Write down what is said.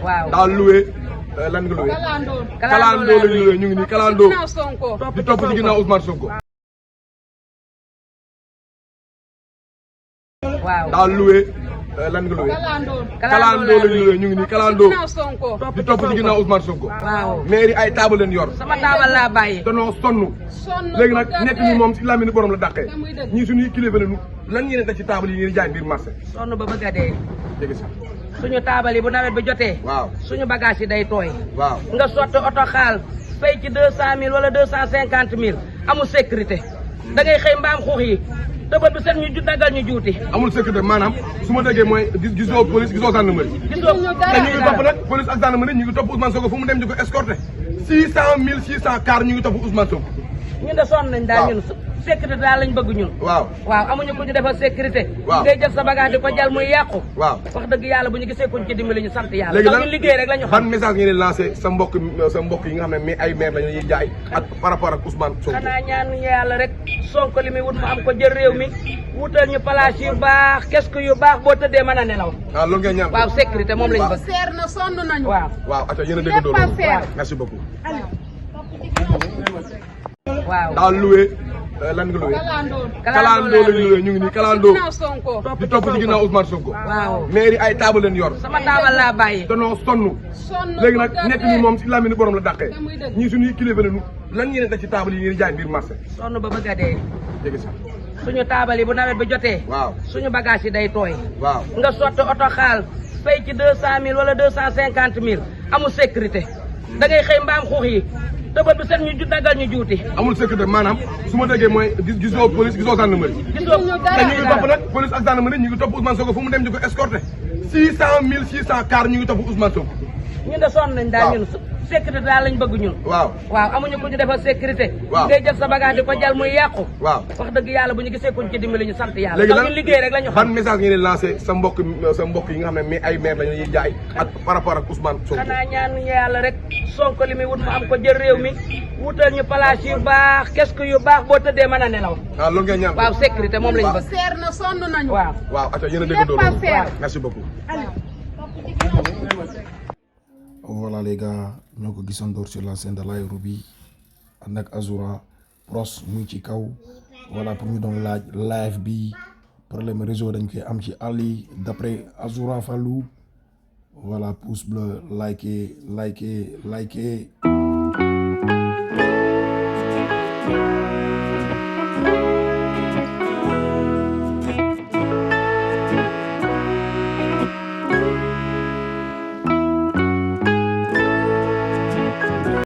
waaw daa loué lan nga loué. Kalandoo la loué ñu ngi nii Kalandoo di topp ci ginnaaw Ousmane Sonko. waaw daa loué lan nga loué. Kalandoo la loué ñu ngi nii Kalandoo di topp ci ginnaaw Ousmane Sonko. waaw mairie ay taabal leen yor. sama taabal laa bàyyi. danoo sonn léegi nag nekk ni moom si lamini borom la dàqee ñii suñuy kilifa lañu lan ngeen def ci taabal yi ngeen jaay biir marché. sonn ba bëgg a dee. dégg si. suñu taabal yi bu nawet bi jotee. waaw suñu bagage yi day tooy. waaw nga sotti oto xaal fay ci 200 000 wala 250 000 amul sécurité da ngay xëy mbaam xuux yi te bët bu set ñu daggal ñu juuti. amul sécurité maanaam su ma déggee mooy gisoo police gisoo gendarmerie. gisoo te ñu ngi topp nag police ak gendarmerie ñu ngi topp Ousmane Sonko fu mu dem di ko escorté 600 600 car ñu ngi topp Ousmane Sonko. ñun de sonn nañ daal ñun sécurité daal lañ bëgg ñun. waaw amuñu ku ñu defal sécurité. waaw ngay jël sa bagage di ko jal muy yàqu. waaw wax dëgg yàlla bu ñu gisee kuñ ci dimbali ñu sant yàlla. léegi lan ñu liggéey rek la ñu xam. ban message ngeen di lancé sa mbokk yi nga xam ne mais ay maire lañu ñuy jaay ak par rapport ak Ousmane Sonko. xanaa ñaan yàlla rek Sonko li muy wut mu am ko jël réew mi wutal ñu place yu baax qu'est-ce yu baax boo tëddee mën a nelaw. ah loolu ngeen ñaan. waaw sécurité moom lañ bëgg. seer na sonn nañu. waaw ata yéen a déggandoo loolu. merci beaucoup. waaw daa loué lan nga loué. Kalandoo la loué ñu ngi nii Kalandoo di topp ci ginnaaw Ousmane Sonko. waaw mairie ay taabal leen yor. sama taabal laa bàyyi. danoo sonn léegi nag nekk ni moom si lamini borom la dàqee ñii suñuy kilifa lañu lan ngeen def ci taabal yi ngeen jaay biir marché. sonn ba bëgg a dee. dégg si. suñu taabal yi bu nawet bi jotee. waaw suñu bagage yi day tooy. waaw nga sotti oto xaal fay ci 200 000 wala 250 000 amul sécurité da ngay xëy mbaam xuux yi te bët bu set ñu daggal ñu juuti. amul sécurité maanaam su ma déggee mooy gisoo police gisoo gendarmerie. gisoo te ñu ngi topp nag police ak gendarmerie ñu ngi topp Ousmane Sonko fu mu dem di ko escorté 600 600 car ñu ngi topp Ousmane Sonko. ñun de sonn nañ daal ñun sécurité daal lañ bëgg ñun. waaw amuñu ku ñu defal sécurité. waaw ngay jël sa bagage di ko jal muy yàqu. waaw wax dëgg yàlla bu ñu gisee kuñ ci dimbali ñu sant yàlla. léegi lan ñu liggéey rek la ñu xam. ban message ngeen di lancé sa mbokk yi nga xam ne mais ay maire lañu ñuy jaay ak par rapport ak Ousmane Sonko. xanaa ñaan yàlla rek Sonko li muy wut mu am ko jël réew mi wutal ñu place yu baax qu'est-ce yu baax boo tëddee mën a nelaw. ah loolu ngeen ñaan. waaw sécurité moom lañ bëgg. seer na sonn nañu. waaw ata yéen a déggandoo loolu. merci beaucoup. Voilà les gars ñoo ko gisandoor sur la scène de Laye Roby ànd ak Azoura Pros mu ngi ci kaw voilà pour ñu doon laaj live bi problème réseau dañ koy am ci àll yi d'après Azoura Fallou voilà pouce bleu likez